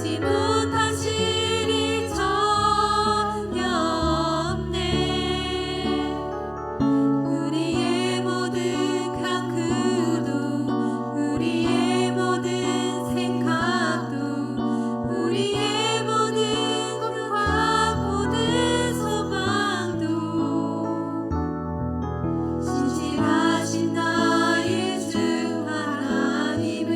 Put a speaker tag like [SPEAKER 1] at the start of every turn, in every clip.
[SPEAKER 1] 지 못하실 일이 전혀 없네. 우리의 모든 강구도 우리의 모든 생각도 우리의 모든 꿈과 모든 소망도 신실하신 나의 주 하나님은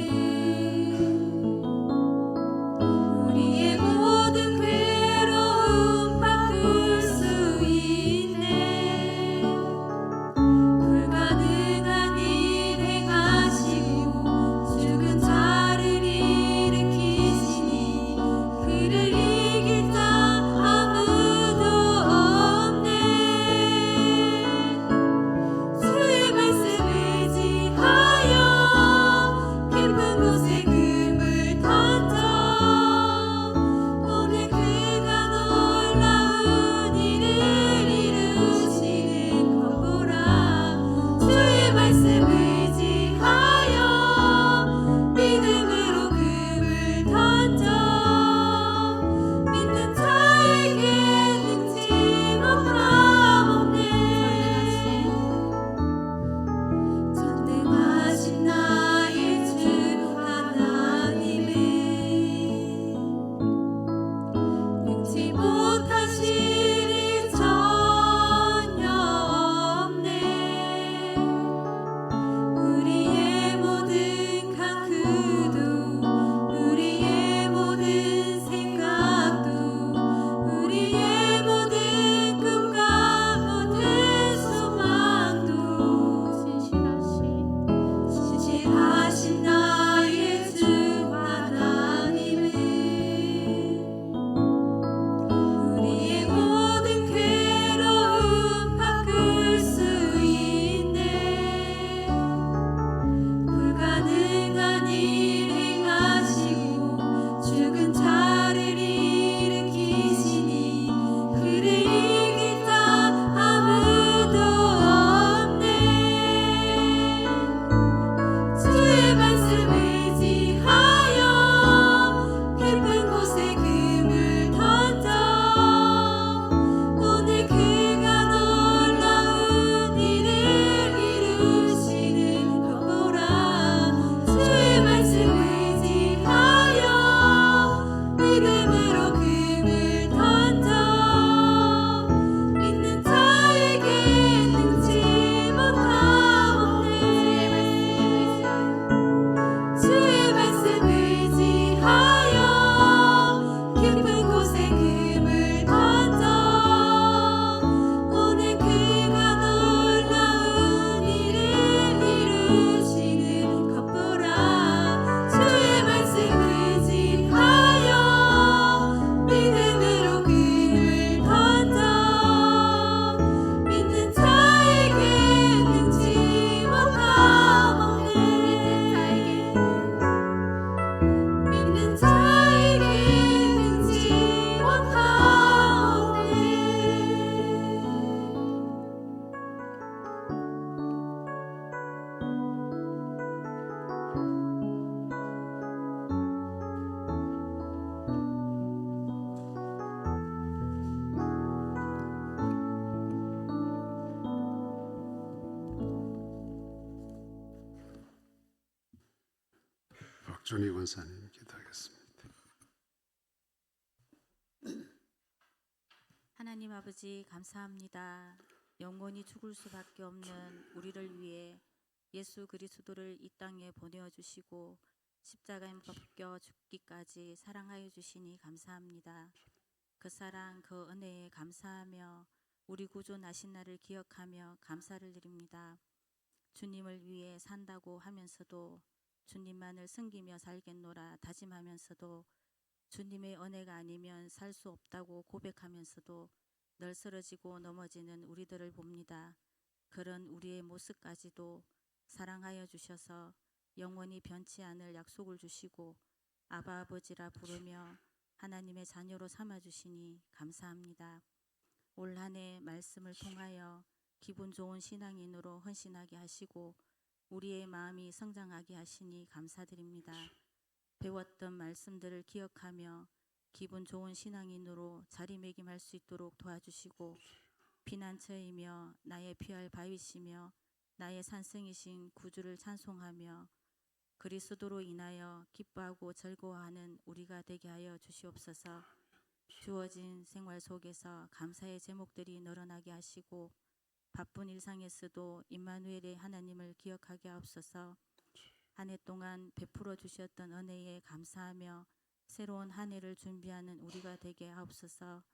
[SPEAKER 1] 우리의 모든 괴로움 바꿀 수 있네. 불가능한 일 행하시고 죽은 자를 일으키시니 그를 이길 자 아무도 없네. 주의 말씀 의지하여 깊은 곳에 금을 던져 오늘 그가 놀라운 일을 이루시는 것 보라. 주의 말씀 의지하여 믿음으로 금을 던져 믿는 자에게 능치 못함 없네. 전능하신 나의 주 하나님은 능치 못하실 일 전혀 없네. 우리의 모든 강구도 우리의 모든 생각도 우리의 모든 꿈과 모든 소망도 신실하신 나의 주 하나님은 우리의 모든 괴로움 바꿀 수 있네. 불가능한 일 행하시고 죽은 자를 일으키시니 그를 이길 자 아무도 없네. 주의 말씀 의지하여 깊은 곳에 금을 던져 오늘 그가 놀라운 일을 이루시는 것 보라. 주의 말씀 의지하여 믿음으로 금을 던져 믿는 자에게 능치 못함 없네. 주의 말씀 의지하여 깊은 곳에 금을 던져 오늘 그가 놀라운 일을 이루시는 것 보라. 주의 말씀 의지하여 믿음으로 금을 던져 믿는 자에게 능치 못함 없네. 믿는 자에게 능치 못함 없네.
[SPEAKER 2] 박준희 권사님 기도하겠습니다.
[SPEAKER 3] 하나님 아버지 감사합니다. 영원히 죽을 수밖에 없는 우리를 위해 예수 그리스도를 이 땅에 보내어 주시고 십자가에 벗겨 죽기까지 사랑하여 주시니 감사합니다. 그 사랑 그 은혜에 감사하며 우리 구주 나신 날을 기억하며 감사를 드립니다. 주님을 위해 산다고 하면서도 주님만을 섬기며 살겠노라 다짐하면서도 주님의 은혜가 아니면 살 수 없다고 고백하면서도 늘 쓰러지고 넘어지는 우리들을 봅니다. 그런 우리의 모습까지도 사랑하여 주셔서 영원히 변치 않을 약속을 주시고 아바 아버지라 부르며 하나님의 자녀로 삼아주시니 감사합니다. 올 한 해 말씀을 통하여 기분 좋은 신앙인으로 헌신하게 하시고 우리의 마음이 성장하게 하시니 감사드립니다. 배웠던 말씀들을 기억하며 기분 좋은 신앙인으로 자리매김할 수 있도록 도와주시고 피난처이며 나의 피할 바위시며 나의 산성이신 구주를 찬송하며 그리스도로 인하여 기뻐하고 즐거워하는 우리가 되게 하여 주시옵소서. 주어진 생활 속에서 감사의 제목들이 늘어나게 하시고 바쁜 일상에서도 임마누엘의 하나님을 기억하게 하옵소서. 한 해 동안 베풀어 주셨던 은혜에 감사하며 새로운 한 해를 준비하는 우리가 되게 하옵소서.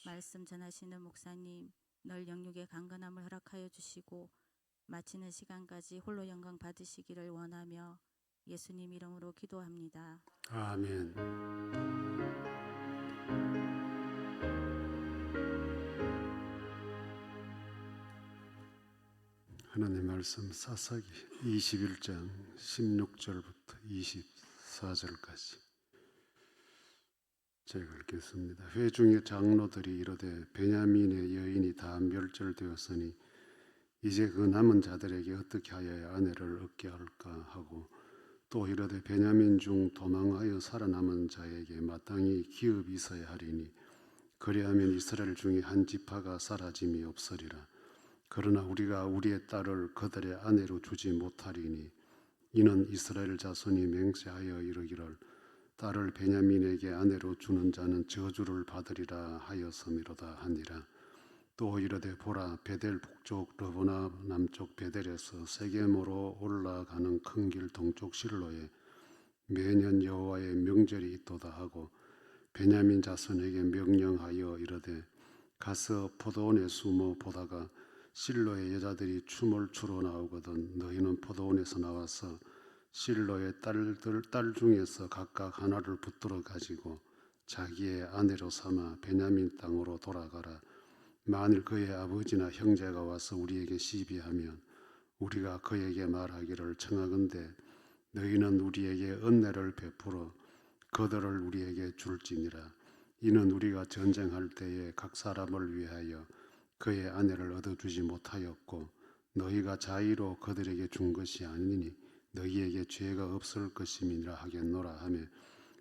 [SPEAKER 3] 말씀 전하시는 목사님 늘 영육의 강건함을 허락하여 주시고 마치는 시간까지 홀로 영광 받으시기를 원하며 예수님 이름으로 기도합니다.
[SPEAKER 2] 아멘. 하나님 말씀 사사기 21장 16절부터 24절까지 제가 읽겠습니다. 회중의 장로들이 이르되 베냐민의 여인이 다 멸절되었으니 이제 그 남은 자들에게 어떻게 하여야 아내를 얻게 할까 하고 또 이르되 베냐민 중 도망하여 살아남은 자에게 마땅히 기업이 있어야 하리니 그리하면 이스라엘 중에 한 지파가 사라짐이 없으리라. 그러나 우리가 우리의 딸을 그들의 아내로 주지 못하리니 이는 이스라엘 자손이 맹세하여 이르기를 딸을 베냐민에게 아내로 주는 자는 저주를 받으리라 하였음이로다 하니라. 또 이르되 보라 베델 북쪽 르보나 남쪽 베델에서 세겜으로 올라가는 큰 길 동쪽 실로에 매년 여호와의 명절이 있도다 하고 베냐민 자손에게 명령하여 이르되 가서 포도원에 숨어 보다가 실로의 여자들이 춤을 추러 나오거든 너희는 포도원에서 나와서 실로의 딸 중에서 각각 하나를 붙들어 가지고 자기의 아내로 삼아 베냐민 땅으로 돌아가라. 만일 그의 아버지나 형제가 와서 우리에게 시비하면 우리가 그에게 말하기를 청하건대 너희는 우리에게 은혜를 베풀어 그들을 우리에게 줄지니라. 이는 우리가 전쟁할 때에 각 사람을 위하여 그의 아내를 얻어주지 못하였고 너희가 자의로 그들에게 준 것이 아니니 너희에게 죄가 없을 것임이라 하겠노라 하며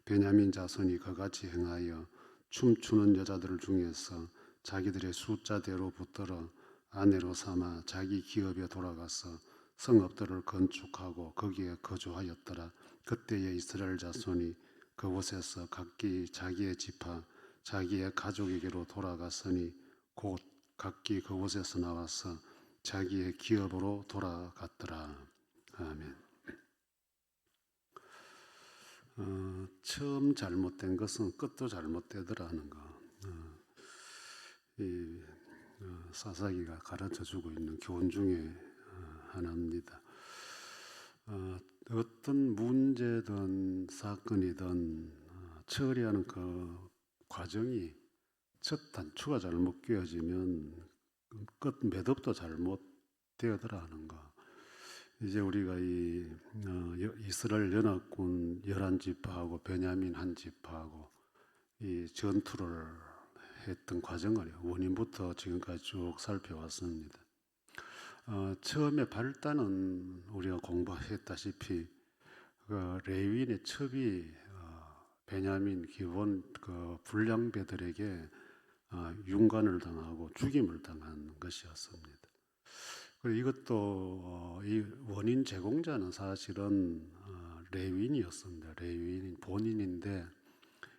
[SPEAKER 2] 베냐민 자손이 그같이 행하여 춤추는 여자들 중에서 자기들의 숫자대로 붙들어 아내로 삼아 자기 기업에 돌아가서 성읍들을 건축하고 거기에 거주하였더라. 그때에 이스라엘 자손이 그곳에서 각기 자기의 지파 자기의 가족에게로 돌아갔으니 곧 각기 그곳에서 나와서 자기의 기업으로 돌아갔더라. 아멘. 처음 잘못된 것은 끝도 잘못되더라는 거. 이 사사기가 가르쳐주고 있는 교훈 중에 하나입니다. 어떤 문제든 사건이든 처리하는 그 과정이 첫 단추가 잘못 끼어지면 끝 매듭도 잘못되더라는 거. 이제 우리가 이 이스라엘 연합군 11지파하고 베냐민 한 지파하고 이 전투를 했던 과정을 원인부터 지금까지 쭉 살펴왔습니다. 처음에 발단은 우리가 공부했다시피 그 레위인의 첩이 베냐민 기본 그 불량배들에게 윤관을 당하고 죽임을 당한 것이었습니다. 그리고 이것도 이 원인 제공자는 사실은 레위인이었습니다. 레위인 본인인데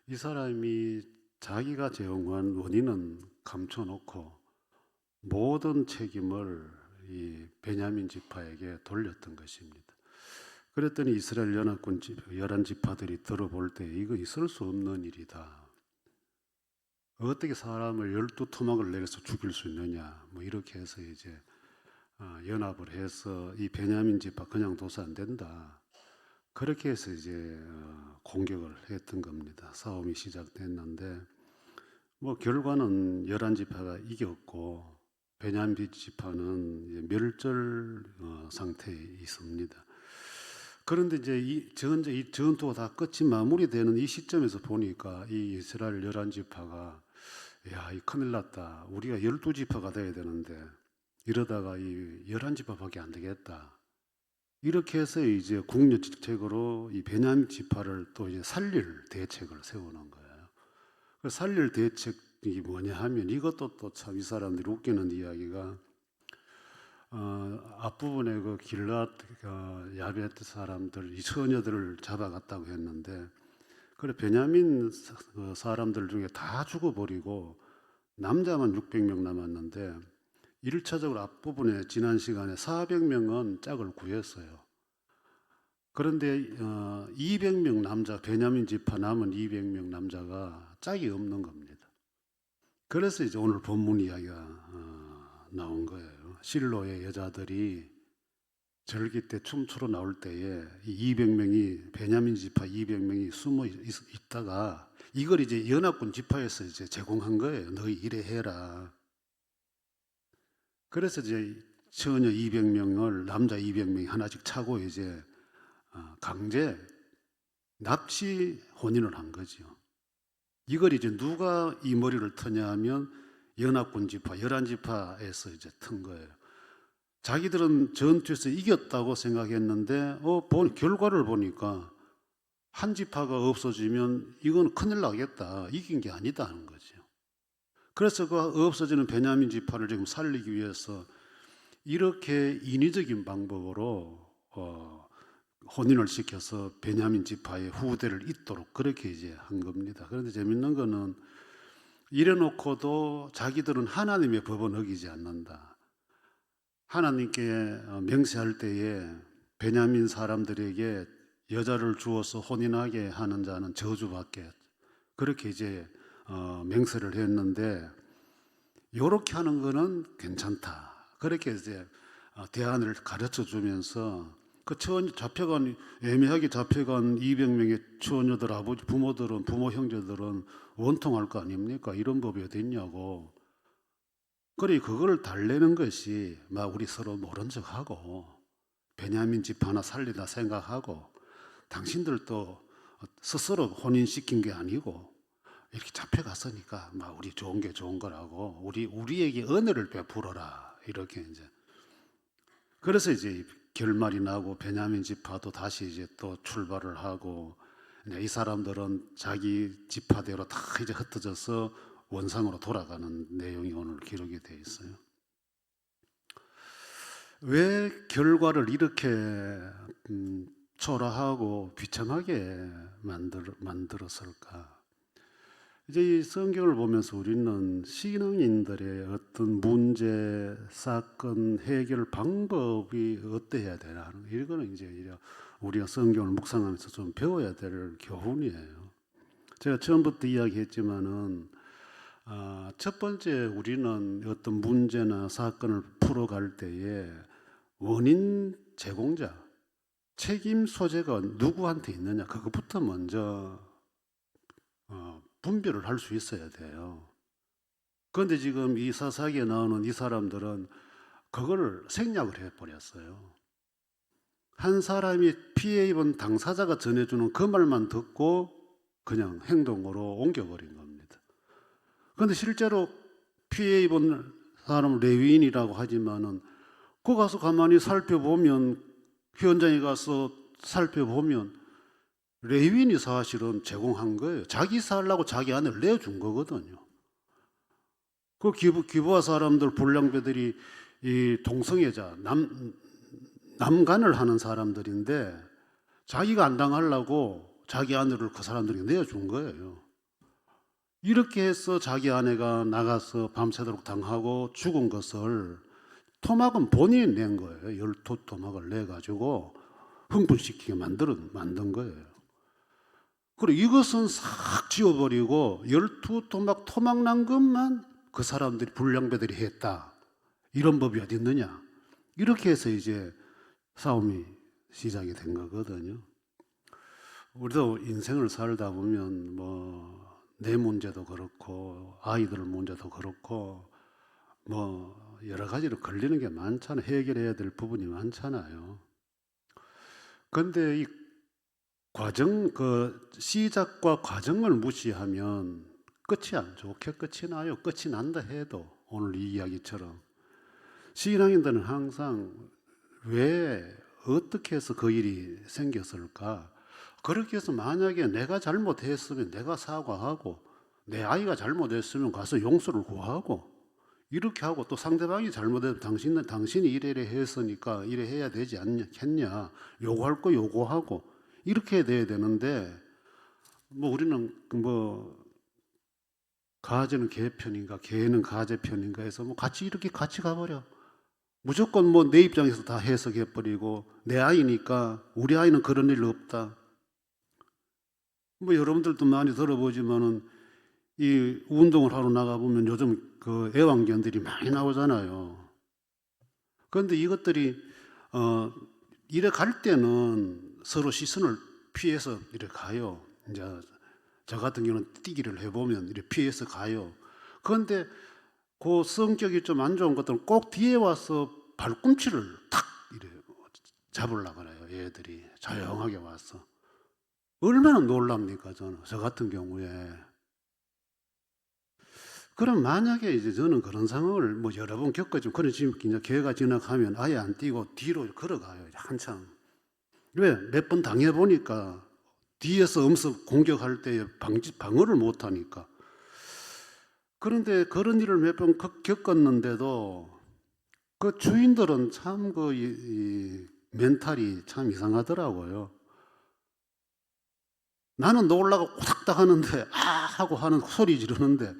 [SPEAKER 2] 이 사람이 자기가 제공한 원인은 감춰놓고 모든 책임을 이 베냐민 지파에게 돌렸던 것입니다. 그랬더니 이스라엘 연합군 11지파들이 들어볼 때 이거 있을 수 없는 일이다. 어떻게 사람을 12토막을 내려서 죽일 수 있느냐. 뭐 이렇게 해서 이제 연합을 해서 이 베냐민 지파 그냥 둬서 안 된다. 그렇게 해서 이제 공격을 했던 겁니다. 싸움이 시작됐는데 뭐 결과는 11지파가 이겼고 베냐민 지파는 이제 멸절 상태에 있습니다. 그런데 이제 이 전투가 다 끝이 마무리되는 이 시점에서 보니까 이 이스라엘 11지파가 야, 이 큰일 났다. 우리가 12지파가 돼야 되는데 이러다가 이 11지파밖에 안 되겠다. 이렇게 해서 이제 국려정책으로 이 베냐민 지파를 또 이제 살릴 대책을 세우는 거예요. 그 살릴 대책이 뭐냐 하면 이것도 또 참 이 사람들이 웃기는 이야기가 앞부분에 그 길앗 야벳 사람들 이 처녀들을 잡아갔다고 했는데 그래 베냐민 사람들 중에 다 죽어버리고 남자만 600명 남았는데 1차적으로 앞부분에 지난 시간에 400명은 짝을 구했어요. 그런데 200명 남자 베냐민 지파 남은 200명 남자가 짝이 없는 겁니다. 그래서 이제 오늘 본문 이야기가 나온 거예요. 실로의 여자들이 절기 때 춤추러 나올 때에 이 200명이 베냐민 지파 200명이 숨어 있다가 이걸 이제 연합군 지파에서 이제 제공한 거예요. 너희 이래 해라. 그래서 이제 처녀 200명을 남자 200명이 하나씩 차고 이제 강제 납치 혼인을 한 거죠. 이걸 이제 누가 이 머리를 터냐 하면 연합군 지파, 11지파에서 이제 튼 거예요. 자기들은 전투에서 이겼다고 생각했는데 결과를 보니까 한 지파가 없어지면 이건 큰일 나겠다. 이긴 게 아니다 하는 거죠. 그래서 그 없어지는 베냐민 지파를 지금 살리기 위해서 이렇게 인위적인 방법으로 혼인을 시켜서 베냐민 지파의 후대를 잇도록 그렇게 이제 한 겁니다. 그런데 재밌는 거는 이래놓고도 자기들은 하나님의 법은 어기지 않는다. 하나님께 맹세할 때에 베냐민 사람들에게 여자를 주어서 혼인하게 하는 자는 저주받게 그렇게 이제 맹세를 했는데 이렇게 하는 거는 괜찮다. 그렇게 이제 대안을 가르쳐 주면서 그 잡혀간 애매하게 잡혀간 200명의 처녀들 아버지 부모들은 부모 형제들은 원통할 거 아닙니까? 이런 법이 어디 있냐고. 그래 그걸 달래는 것이 막 우리 서로 모른 척하고 베냐민 집 하나 살리다 생각하고 당신들도 스스로 혼인시킨 게 아니고 이렇게 잡혀갔으니까 막 우리 좋은 게 좋은 거라고 우리에게 은혜를 베풀어라 이렇게 이제 그래서 이제 결말이 나고 베냐민 지파도 다시 이제 또 출발을 하고 이 사람들은 자기 지파대로 다 이제 흩어져서 원상으로 돌아가는 내용이 오늘 기록이 되어 있어요. 왜 결과를 이렇게 초라하고 비참하게 만들었을까? 이제 이 성경을 보면서 우리는 신앙인들의 어떤 문제, 사건, 해결 방법이 어때야 되나 하는 이거는 이제 우리가 성경을 묵상하면서 좀 배워야 될 교훈이에요. 제가 처음부터 이야기했지만은 첫 번째 우리는 어떤 문제나 사건을 풀어갈 때에 원인 제공자, 책임 소재가 누구한테 있느냐 그것부터 먼저 분별을 할 수 있어야 돼요. 그런데 지금 이 사사기에 나오는 이 사람들은 그거를 생략을 해버렸어요. 한 사람이 피해 입은 당사자가 전해주는 그 말만 듣고 그냥 행동으로 옮겨버린 겁니다. 그런데 실제로 피해 입은 사람은 레위인이라고 하지만은 그 가서 가만히 살펴보면 현장에 가서 살펴보면 레위인이 사실은 제공한 거예요. 자기 살라고 자기 아내를 내준 거거든요. 그 기부와 사람들 불량배들이 이 동성애자 남간을 하는 사람들인데 자기가 안 당하려고 자기 아내를 그 사람들이 내준 거예요. 이렇게 해서 자기 아내가 나가서 밤새도록 당하고 죽은 것을 토막은 본인이 낸 거예요. 12토막을 내가지고 흥분시키게 만든 거예요. 그리고 이것은 싹 지워버리고 12토막 토막 난 것만 그 사람들이 불량배들이 했다. 이런 법이 어디 있느냐. 이렇게 해서 이제 싸움이 시작이 된 거거든요. 우리도 인생을 살다 보면 뭐 내 문제도 그렇고 아이들 문제도 그렇고 뭐 여러 가지로 걸리는 게 많잖아요. 해결해야 될 부분이 많잖아요. 그런데 이 과정, 그 시작과 과정을 무시하면 끝이 안 좋게 끝이 나요. 끝이 난다 해도 오늘 이 이야기처럼 신앙인들은 항상 왜 어떻게 해서 그 일이 생겼을까? 그렇게 해서 만약에 내가 잘못했으면 내가 사과하고 내 아이가 잘못했으면 가서 용서를 구하고 이렇게 하고 또 상대방이 잘못했으면 당신이 이래 했으니까 이래 해야 되지 않겠냐 요구할 거 요구하고 이렇게 돼야 되는데 뭐 우리는 뭐 가재는 개 편인가 개는 가재 편인가 해서 뭐 이렇게 같이 가버려. 무조건 뭐 내 입장에서 다 해석해 버리고 내 아이니까 우리 아이는 그런 일 없다. 뭐 여러분들도 많이 들어보지만은 이 운동을 하러 나가 보면 요즘 그 애완견들이 많이 나오잖아요. 그런데 이것들이 이래 갈 때는 서로 시선을 피해서 이래 가요. 이제 저 같은 경우는 뛰기를 해보면 이래 피해서 가요. 그런데 그 성격이 좀 안 좋은 것들은 꼭 뒤에 와서 발꿈치를 탁 이래 잡으려고 그래요. 얘들이 조용하게 와서. 얼마나 놀랍니까 저는 저 같은 경우에. 그럼 만약에 이제 저는 그런 상황을 뭐 여러 번 겪었지만 그런 지금 이제 기회가 지나가면 아예 안 뛰고 뒤로 걸어가요. 한참. 왜? 몇 번 당해보니까 뒤에서 엄습 공격할 때 방어를 못하니까. 그런데 그런 일을 몇 번 겪었는데도 그 주인들은 참 이 멘탈이 참 이상하더라고요. 나는 놀라고 꼬닥닥 하는데 아 하고 하는 소리 지르는데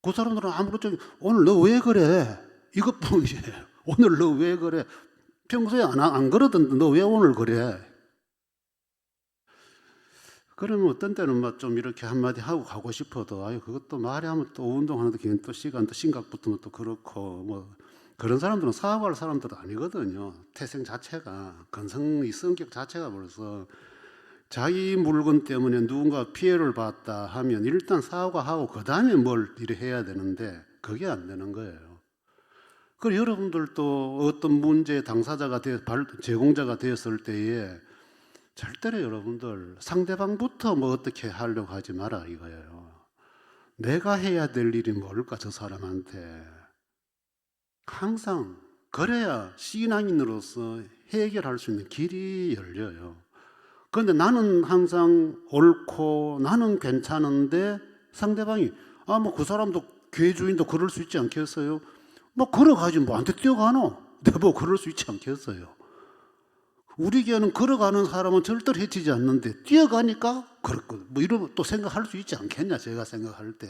[SPEAKER 2] 그 사람들은 아무렇지 오늘 너 왜 그래? 이것뿐이에요. 오늘 너 왜 그래? 평소에 안 그러던데 너 왜 오늘 그래? 그러면 어떤 때는 막 좀 이렇게 한마디 하고 가고 싶어도 아유 그것도 말하면 또 운동하는데 괜히 또 시간 또 심각 붙으면 또 그렇고 뭐 그런 사람들은 사과할 사람들은 아니거든요. 태생 자체가 건성이 성격 자체가 벌써 자기 물건 때문에 누군가 피해를 봤다 하면 일단 사과하고 그 다음에 뭘 이래 해야 되는데 그게 안 되는 거예요. 그리고 여러분들도 어떤 문제의 당사자가 제공자가 되었을 때에 절대로 여러분들 상대방부터 뭐 어떻게 하려고 하지 마라 이거예요. 내가 해야 될 일이 뭘까 저 사람한테. 항상 그래야 신앙인으로서 해결할 수 있는 길이 열려요. 그런데 나는 항상 옳고 나는 괜찮은데 상대방이 뭐 그 사람도 교회 주인도 그럴 수 있지 않겠어요? 뭐 걸어가지 뭐한테 뛰어가노? 내뭐 그럴 수 있지 않겠어요? 우리 교회는 걸어가는 사람은 절대로 해치지 않는데 뛰어가니까 그렇고 뭐 이런 또 생각할 수 있지 않겠냐 제가 생각할 때.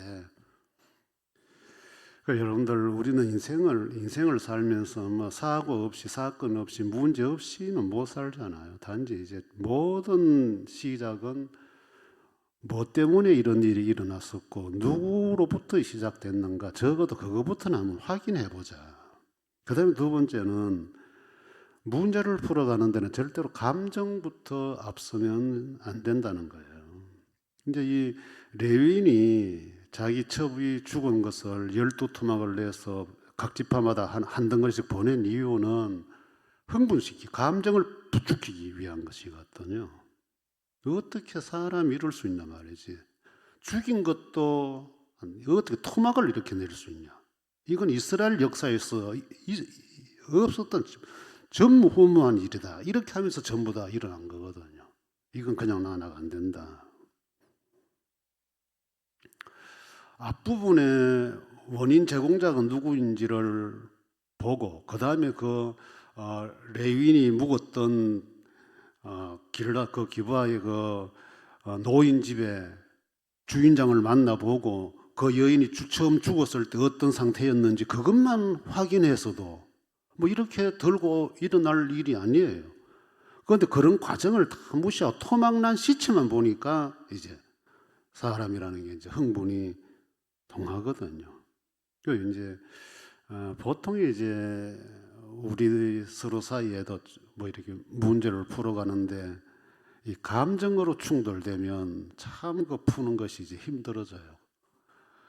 [SPEAKER 2] 그러니까 여러분들 우리는 인생을 살면서 뭐 사고 없이 사건 없이 문제 없이는 못 살잖아요. 단지 이제 모든 시작은 뭐 때문에 이런 일이 일어났었고 누구로부터 시작됐는가 적어도 그거부터는 한번 확인해 보자. 그 다음에 두 번째는 문제를 풀어가는 데는 절대로 감정부터 앞서면 안 된다는 거예요. 이제 이 레위인이 자기 첩이 죽은 것을 12토막을 내서 각 지파마다 한 덩어리씩 보낸 이유는 감정을 부추기기 위한 것이거든요. 어떻게 사람이 이럴 수 있나 말이지. 죽인 것도 어떻게 토막을 이렇게 낼 수 있냐. 이건 이스라엘 역사에서 없었던 전무후무한 일이다. 이렇게 하면서 전부 다 일어난 거거든요. 이건 그냥 놔나가 안 된다. 앞부분에 원인 제공자가 누구인지를 보고 그 다음에 그 레위인이 묵었던 그 기브아의 그 노인 집에 주인장을 만나보고 그 여인이 처음 죽었을 때 어떤 상태였는지 그것만 확인해서도 뭐 이렇게 들고 일어날 일이 아니에요. 그런데 그런 과정을 다 무시하고 토막난 시체만 보니까 이제 사람이라는 게 이제 흥분이 동하거든요. 그 이제 보통 이제 우리 서로 사이에도 뭐 이렇게 문제를 풀어가는데 이 감정으로 충돌되면 참 그 푸는 것이 이제 힘들어져요.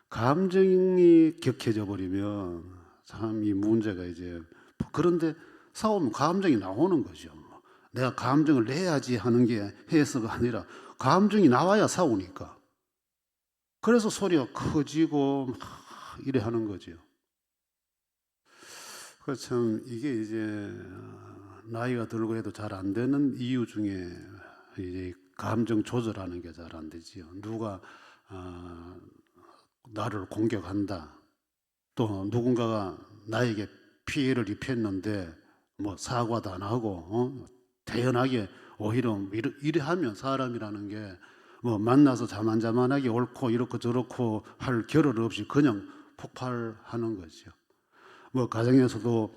[SPEAKER 2] 감정이 격해져 버리면 참 이 문제가 이제 그런데 싸우면 감정이 나오는 거죠. 내가 감정을 내야지 하는 게 해서가 아니라 감정이 나와야 싸우니까. 그래서 소리가 커지고 막 이래 하는 거죠. 그래서 참 이게 이제 나이가 들고 해도 잘 안 되는 이유 중에 이제 감정 조절하는 게 잘 안 되지요. 누가 나를 공격한다. 또 누군가가 나에게 피해를 입혔는데 뭐 사과도 안 하고 대연하게 오히려 이래 하면 사람이라는 게 뭐 만나서 자만자만하게 옳고 이렇고 저렇고 할 겨를 없이 그냥 폭발하는 거죠. 뭐 가정에서도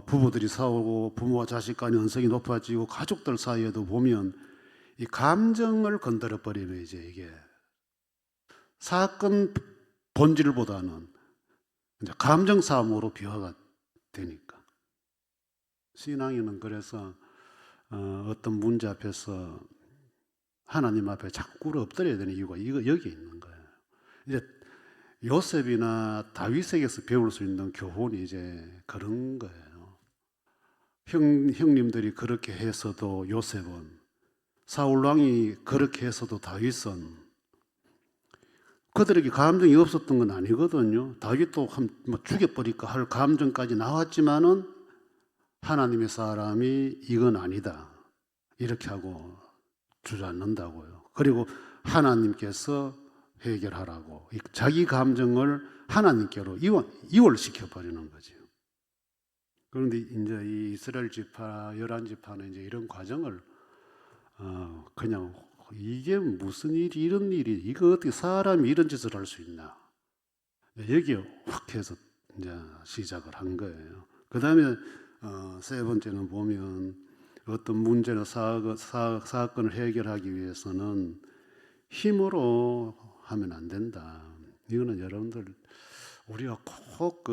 [SPEAKER 2] 부부들이 싸우고 부모와 자식 간의 언성이 높아지고 가족들 사이에도 보면 이 감정을 건드려 버리면 이제 이게 사건 본질보다는 이제 감정 싸움으로 비화가 되니까 신앙인은 그래서 어떤 문제 앞에서 하나님 앞에 자꾸 꿇어 엎드려야 되는 이유가 여기 있는 거예요. 이제 요셉이나 다윗에게서 배울 수 있는 교훈이 이제 그런 거예요. 형님들이 그렇게 해서도 요셉은, 사울 왕이 그렇게 해서도 다윗은 그들에게 감정이 없었던 건 아니거든요. 다윗도 뭐 죽여버릴까 할 감정까지 나왔지만은 하나님의 사람이 이건 아니다 이렇게 하고 주저앉는다고요. 그리고 하나님께서 해결하라고 자기 감정을 하나님께로 이월시켜 버리는 거죠. 그런데 이제 이 이스라엘 지파 11지파는 이제 이런 과정을 그냥 이게 무슨 일이 이런 일이 이거 어떻게 사람이 이런 짓을 할 수 있나 여기에 확 해서 이제 시작을 한 거예요. 그 다음에 세 번째는 보면 어떤 문제나 사건을 해결하기 위해서는 힘으로 하면 안 된다. 이거는 여러분들 우리가 꼭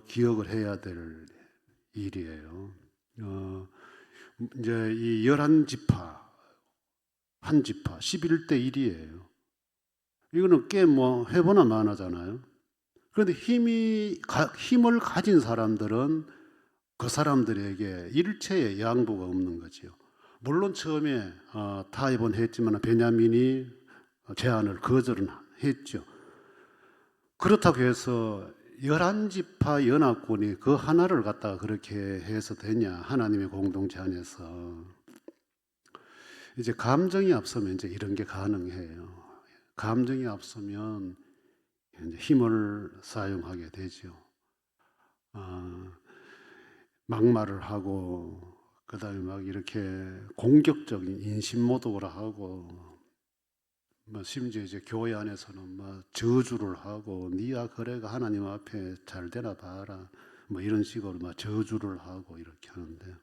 [SPEAKER 2] 기억을 해야 될 일이에요. 이제 이 11지파 한 지파 11대 1이에요. 이거는 꽤 뭐 해보나 마나잖아요. 그런데 힘을 가진 사람들은 그 사람들에게 일체의 양보가 없는 거지요. 물론 처음에 타협은 했지만 베냐민이 제안을 거절은 했죠. 그렇다고 해서 11지파 연합군이 그 하나를 갖다가 그렇게 해서 되냐, 하나님의 공동체 안에서. 이제 감정이 앞서면 이제 이런 게 가능해요. 감정이 앞서면 이제 힘을 사용하게 되죠. 막말을 하고 그다음에 막 이렇게 공격적인 인신모독을 하고 뭐 심지어 이제 교회 안에서는 막 저주를 하고 네가 그래가 하나님 앞에 잘 되나 봐라 뭐 이런 식으로 막 저주를 하고 이렇게 하는데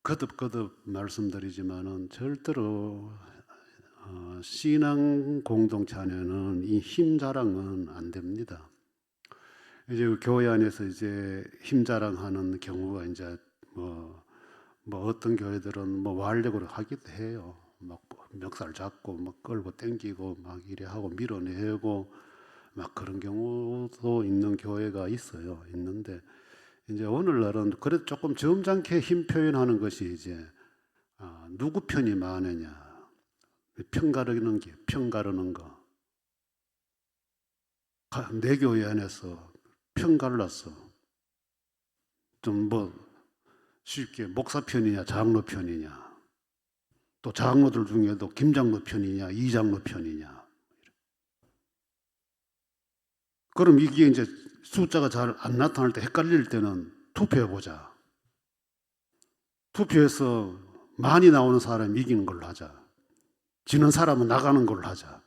[SPEAKER 2] 거듭 말씀드리지만은 절대로 신앙 공동체 안에는 이 힘 자랑은 안 됩니다. 이제 교회 안에서 이제 힘 자랑하는 경우가 이제 뭐 어떤 교회들은 뭐 완력으로 하기도 해요. 막 멱살 잡고 막 끌고 당기고 막 이래 하고 밀어내고 막 그런 경우도 있는 교회가 있어요. 있는데 이제 오늘날은 그래도 조금 점잖게 힘 표현하는 것이 이제 누구 편이 많으냐 편가르는 거. 내 교회 안에서 편갈랐어. 좀 뭐 쉽게 목사 편이냐 장로 편이냐 또 장로들 중에도 김장로 편이냐 이장로 편이냐. 그럼 이게 이제 숫자가 잘 안 나타날 때 헷갈릴 때는 투표해보자. 투표해서 많이 나오는 사람이 이기는 걸로 하자. 지는 사람은 나가는 걸로 하자.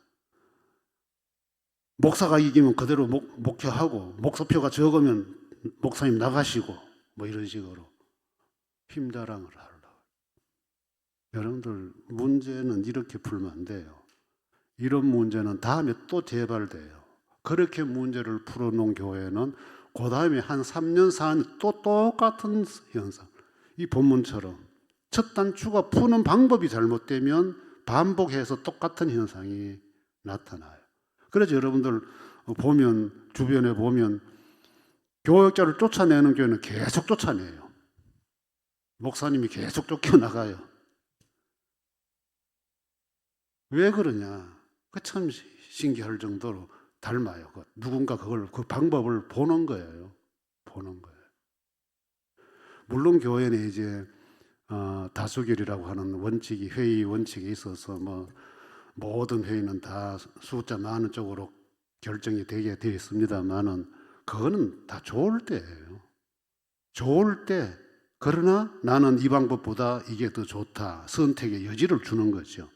[SPEAKER 2] 목사가 이기면 그대로 목회하고 목사표가 적으면 목사님 나가시고 뭐 이런 식으로 힘 자랑을 하려고. 여러분들 문제는 이렇게 풀면 안 돼요. 이런 문제는 다음에 또 재발돼요. 그렇게 문제를 풀어놓은 교회는 그 다음에 한 3년, 4년 또 똑같은 현상. 이 본문처럼 첫 단추가 푸는 방법이 잘못되면 반복해서 똑같은 현상이 나타나요. 그래서 여러분들 보면 주변에 보면 교역자를 쫓아내는 교회는 계속 쫓아내요. 목사님이 계속 쫓겨나가요. 왜 그러냐? 그 참 신기할 정도로 닮아요. 누군가 그 방법을 보는 거예요. 보는 거예요. 물론 교회는 이제 다수결이라고 하는 원칙이 회의 원칙에 있어서 뭐 모든 회의는 다 숫자 많은 쪽으로 결정이 되게 되어 있습니다만은 그거는 다 좋을 때예요. 좋을 때. 그러나 나는 이 방법보다 이게 더 좋다. 선택의 여지를 주는 거죠.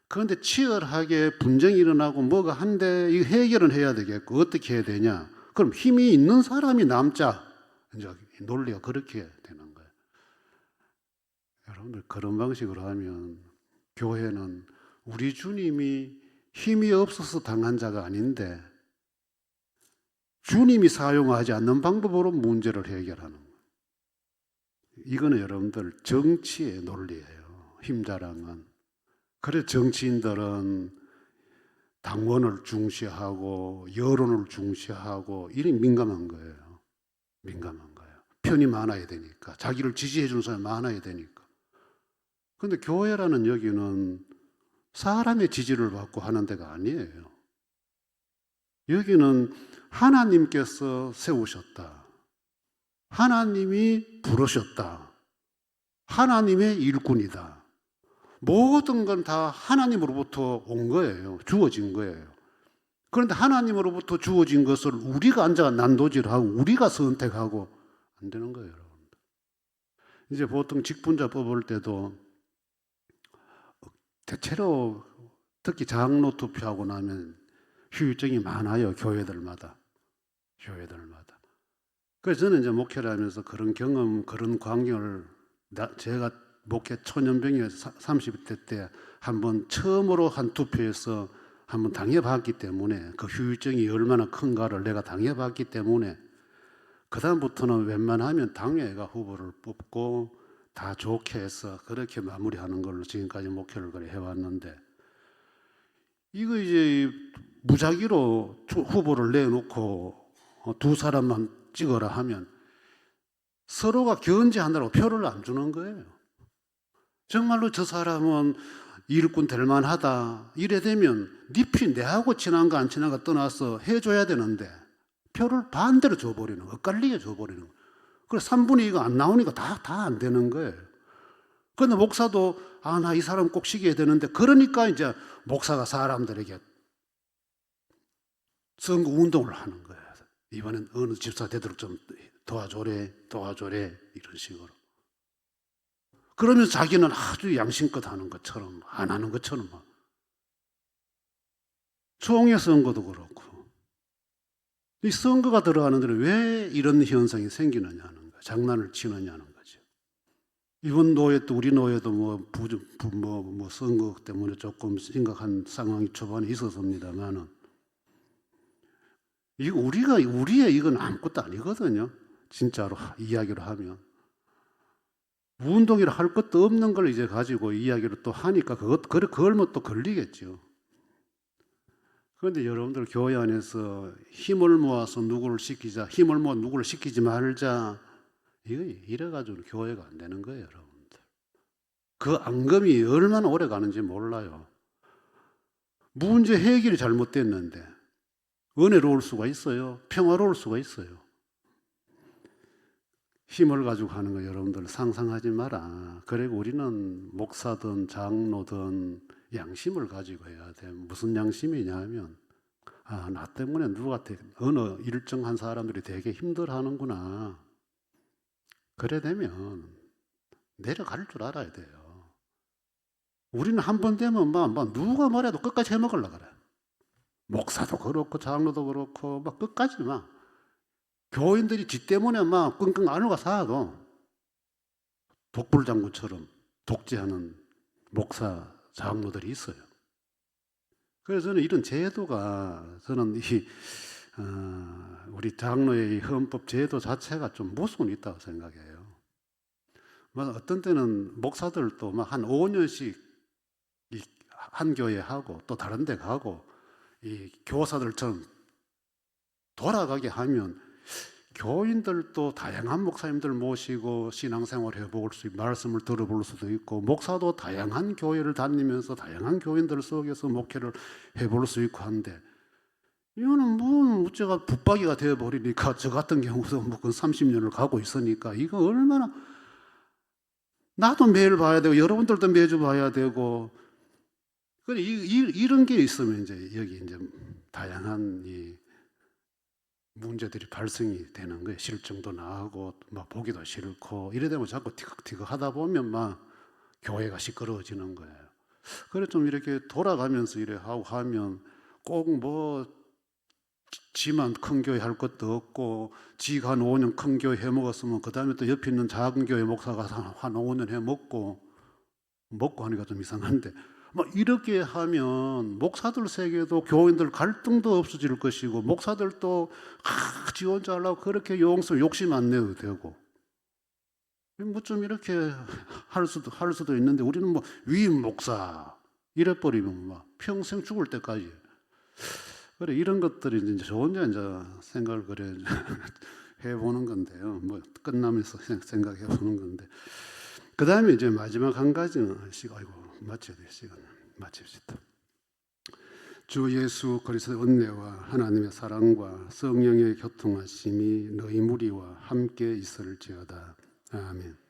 [SPEAKER 2] 그런데 치열하게 분쟁이 일어나고 뭐가 한데 이 해결은 해야 되겠고 어떻게 해야 되냐? 그럼 힘이 있는 사람이 남자. 이제 논리가 그렇게 되는 거예요. 여러분들 그런 방식으로 하면 교회는 우리 주님이 힘이 없어서 당한 자가 아닌데 주님이 사용하지 않는 방법으로 문제를 해결하는 거예요. 이거는 여러분들 정치의 논리예요. 힘 자랑은. 그래서 정치인들은 당원을 중시하고 여론을 중시하고 이런 민감한 거예요. 민감한 거예요. 편이 많아야 되니까. 자기를 지지해 주는 사람이 많아야 되니까. 그런데 교회라는 여기는 사람의 지지를 받고 하는 데가 아니에요. 여기는 하나님께서 세우셨다. 하나님이 부르셨다. 하나님의 일꾼이다. 모든 건 다 하나님으로부터 온 거예요. 주어진 거예요. 그런데 하나님으로부터 주어진 것을 우리가 앉아 난도질하고 우리가 선택하고 안 되는 거예요, 여러분들. 이제 보통 직분자 뽑을 때도 대체로 특히 장로 투표하고 나면 후유증이 많아요, 교회들마다. 그래서 저는 이제 목회를 하면서 그런 경험, 그런 광경을 제가 목회 초년병에 30대 때 한번 처음으로 한 투표에서 한번 당해봤기 때문에 그 후유증이 얼마나 큰가를 내가 당해봤기 때문에 그다음부터는 웬만하면 당회가 후보를 뽑고 다 좋게 해서 그렇게 마무리하는 걸로 지금까지 목회를 그래 해왔는데 이거 이제 무작위로 후보를 내놓고 두 사람만 찍어라 하면 서로가 견제한다고 표를 안 주는 거예요. 정말로 저 사람은 일꾼 될 만하다 이래 되면 잎이 내하고 친한가 안 친한가 떠나서 해줘야 되는데 표를 반대로 줘버리는 거, 엇갈리게 줘버리는 거. 그래서 3분의 2가 안 나오니까 다 안 되는 거예요. 그런데 목사도 나 이 사람 꼭 시켜야 되는데 그러니까 이제 목사가 사람들에게 선거 운동을 하는 거예요. 이번엔 어느 집사 되도록 좀 도와줘래 이런 식으로. 그러면서 자기는 아주 양심껏 하는 것처럼 안 하는 것처럼 막. 총회 선거도 그렇고 이 선거가 들어가는 데는 왜 이런 현상이 생기느냐는 거예요. 장난을 치느냐는 거죠. 이번 노예도 우리 노예도 뭐 선거 때문에 조금 심각한 상황이 초반에 있었습니다만은 이거 우리의 이건 아무것도 아니거든요. 진짜로 이야기로 하면 운동이라 할 것도 없는 걸 이제 가지고 이야기를 또 하니까 그걸 뭐 또 걸리겠죠. 그런데 여러분들 교회 안에서 힘을 모아서 누구를 시키자, 힘을 모아 누구를 시키지 말자 이래가지고 교회가 안 되는 거예요, 여러분들. 그 앙금이 얼마나 오래 가는지 몰라요. 문제 해결이 잘못됐는데 은혜로울 수가 있어요. 평화로울 수가 있어요. 힘을 가지고 하는 거 여러분들 상상하지 마라. 그리고 우리는 목사든 장로든 양심을 가지고 해야 돼. 무슨 양심이냐 하면 나 때문에 어느 일정한 사람들이 되게 힘들어하는구나. 그래 되면 내려갈 줄 알아야 돼요. 우리는 한 번 되면 누가 뭐래도 끝까지 해먹으려고 그래. 목사도 그렇고 장로도 그렇고 끝까지 교인들이 지 때문에 끙끙 앓고 살아도 독불장군처럼 독재하는 목사 장로들이 있어요. 그래서 저는 이런 제도가 우리 장로의 헌법 제도 자체가 좀 모순이 있다고 생각해요. 어떤 때는 목사들도 한 5년씩 한 교회 하고 또 다른 데 가고 이 교사들처럼 돌아가게 하면 교인들도 다양한 목사님들 모시고 신앙생활 해볼 수 있고 말씀을 들어볼 수도 있고 목사도 다양한 교회를 다니면서 다양한 교인들 속에서 목회를 해볼 수 있고 한데 이거는 뭐 어째가 붙박이가 되어버리니까 저 같은 경우도 뭐 30년을 가고 있으니까 이거 얼마나 나도 매일 봐야 되고 여러분들도 매주 봐야 되고 그래 이런 게 있으면 이제 여기 이제 다양한 이 문제들이 발생이 되는 거예요. 실증도 나고 막 보기도 싫고 이래 되면 자꾸 티격태격 하다 보면 막 교회가 시끄러워지는 거예요. 그래 좀 이렇게 돌아가면서 이래 하고 하면 꼭 뭐 지만 큰 교회 할 것도 없고 지가 한 5년 큰 교회 해먹었으면 그 다음에 또 옆에 있는 작은 교회 목사가 한 5년 해먹고 하니까 좀 이상한데 막 이렇게 하면 목사들 세계도 교인들 갈등도 없어질 것이고 목사들도 지 혼자 하려고 그렇게 욕심 안 내도 되고 뭐 좀 이렇게 할 수도 있는데 우리는 뭐 위임 목사 이래 버리면 막 평생 죽을 때까지 그래 이런 것들이 이제 저 혼자 이제 생각을 그래 해보는 건데요. 뭐 끝나면서 생각해 보는 건데 그 다음에 이제 마지막 한 가지는 아이고 마쳐야 될 시간 마칩시다. 주 예수 그리스도의 은혜와 하나님의 사랑과 성령의 교통하심이 너희 무리와 함께 있을지어다. 아멘.